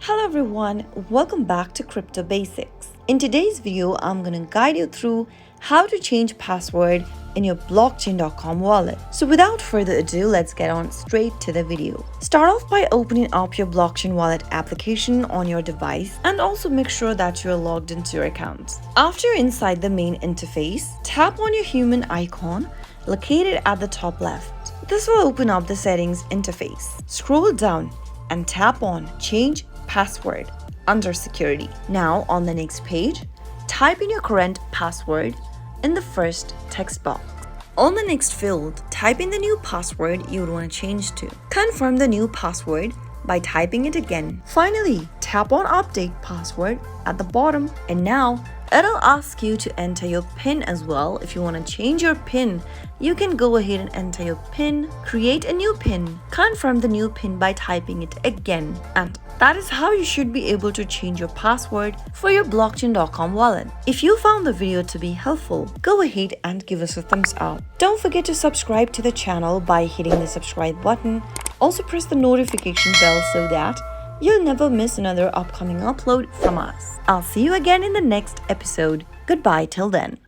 Hello everyone, welcome back to Crypto Basics. In today's video, I'm going to guide you through how to change password in your blockchain.com wallet. So without further ado, let's get on straight to the video. Start off by opening up your blockchain wallet application on your device and also make sure that you're logged into your account. After you're inside the main interface, tap on your human icon located at the top left. This will open up the settings interface. Scroll down and tap on Change Password under Security. Now on the next page, type in your current password in the first text box. On the next field, type in the new password you would want to change to. Confirm the new password by typing it again. Finally, tap on Update Password at the bottom, and now it'll ask you to enter your PIN as well. If you want to change your PIN, you can go ahead and enter your PIN, create a new PIN, confirm the new PIN by typing it again. And that is how you should be able to change your password for your blockchain.com wallet. If you found the video to be helpful, go ahead and give us a thumbs up. Don't forget to subscribe to the channel by hitting the subscribe button. Also press the notification bell so that you'll never miss another upcoming upload from us. I'll see you again in the next episode. Goodbye till then.